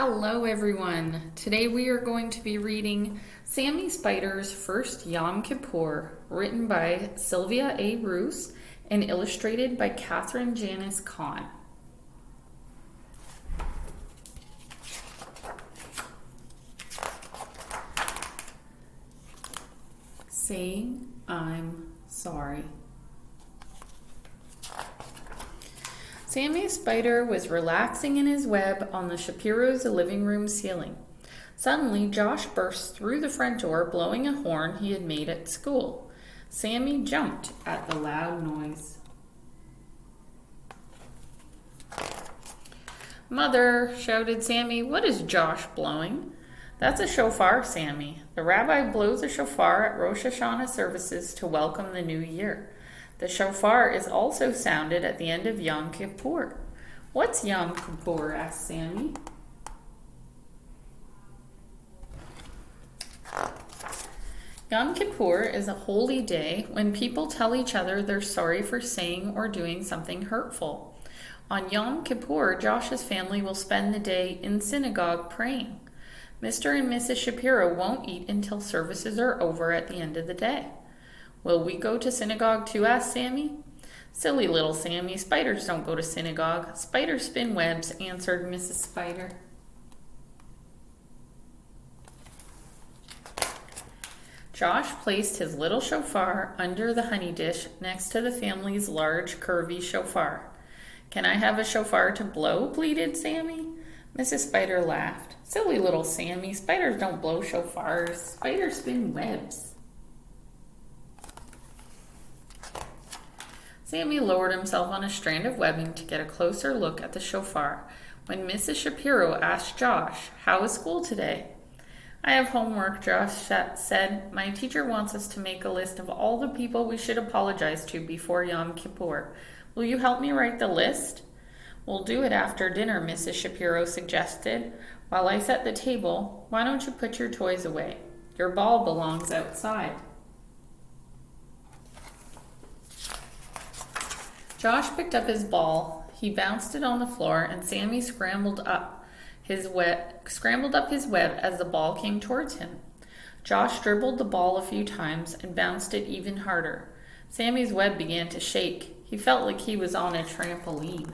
Hello everyone! Today we are going to be reading Sammy Spider's First Yom Kippur, written by Sylvia A. Rouss and illustrated by Katherine Janus Kahn. Saying I'm sorry. Sammy Spider was relaxing in his web on the Shapiro's living room ceiling. Suddenly, Josh burst through the front door, blowing a horn he had made at school. Sammy jumped at the loud noise. "Mother," shouted Sammy, "what is Josh blowing?" "That's a shofar, Sammy. The rabbi blows a shofar at Rosh Hashanah services to welcome the new year. The shofar is also sounded at the end of Yom Kippur." "What's Yom Kippur?" asked Sammy. Yom Kippur is a holy day when people tell each other they're sorry for saying or doing something hurtful. On Yom Kippur, Josh's family will spend the day in synagogue praying. Mr. and Mrs. Shapiro won't eat until services are over at the end of the day. "Will we go to synagogue too?" asked Sammy. "Silly little Sammy, spiders don't go to synagogue. Spiders spin webs," answered Mrs. Spider. Josh placed his little shofar under the honey dish next to the family's large, curvy shofar. "Can I have a shofar to blow?" pleaded Sammy. Mrs. Spider laughed. "Silly little Sammy, spiders don't blow shofars. Spiders spin webs." Sammy lowered himself on a strand of webbing to get a closer look at the shofar when Mrs. Shapiro asked Josh, "How was school today?" "I have homework," Josh said. "My teacher wants us to make a list of all the people we should apologize to before Yom Kippur. Will you help me write the list?" "We'll do it after dinner," Mrs. Shapiro suggested. "While I set the table, why don't you put your toys away? Your ball belongs outside." Josh picked up his ball. He bounced it on the floor, and Sammy scrambled up his web as the ball came towards him. Josh dribbled the ball a few times and bounced it even harder. Sammy's web began to shake. He felt like he was on a trampoline.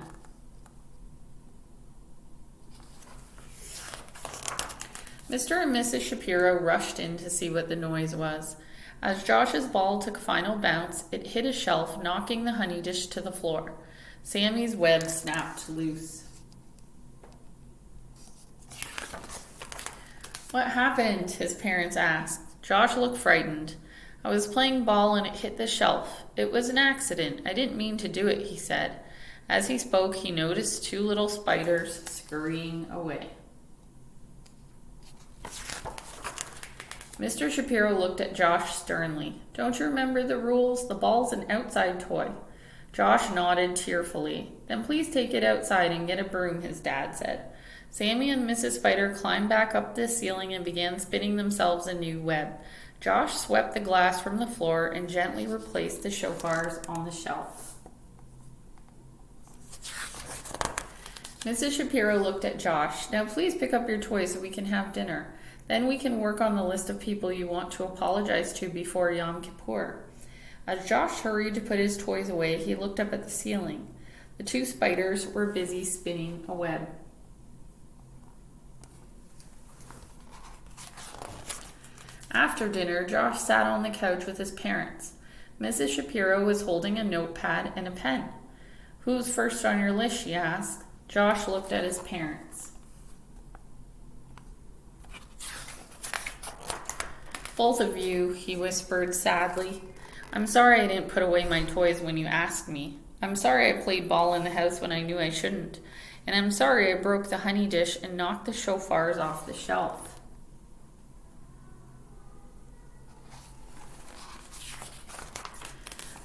Mr. and Mrs. Shapiro rushed in to see what the noise was. As Josh's ball took a final bounce, it hit a shelf, knocking the honey dish to the floor. Sammy's web snapped loose. "What happened?" his parents asked. Josh looked frightened. "I was playing ball and it hit the shelf. It was an accident. I didn't mean to do it," he said. As he spoke, he noticed two little spiders scurrying away. Mr. Shapiro looked at Josh sternly. "Don't you remember the rules? The ball's an outside toy." Josh nodded tearfully. "Then please take it outside and get a broom," his dad said. Sammy and Mrs. Spider climbed back up the ceiling and began spinning themselves a new web. Josh swept the glass from the floor and gently replaced the shofars on the shelf. Mrs. Shapiro looked at Josh. "Now please pick up your toys so we can have dinner. Then we can work on the list of people you want to apologize to before Yom Kippur." As Josh hurried to put his toys away, he looked up at the ceiling. The two spiders were busy spinning a web. After dinner, Josh sat on the couch with his parents. Mrs. Shapiro was holding a notepad and a pen. "Who's first on your list?" she asked. Josh looked at his parents. "Both of you," he whispered sadly. "I'm sorry I didn't put away my toys when you asked me. I'm sorry I played ball in the house when I knew I shouldn't. And I'm sorry I broke the honey dish and knocked the shofars off the shelf."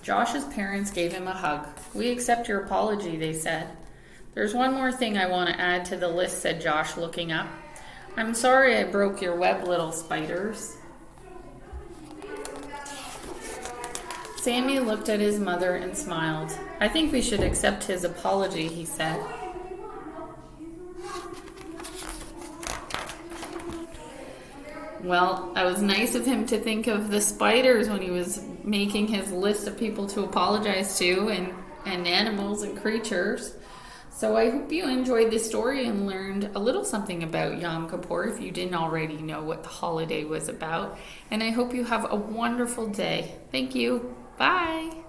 Josh's parents gave him a hug. "We accept your apology," they said. "There's one more thing I want to add to the list," said Josh, looking up. "I'm sorry I broke your web, little spiders." Sammy looked at his mother and smiled. "I think we should accept his apology," he said. Well, it was nice of him to think of the spiders when he was making his list of people to apologize to and animals and creatures. So I hope you enjoyed this story and learned a little something about Yom Kippur if you didn't already know what the holiday was about. And I hope you have a wonderful day. Thank you. Bye.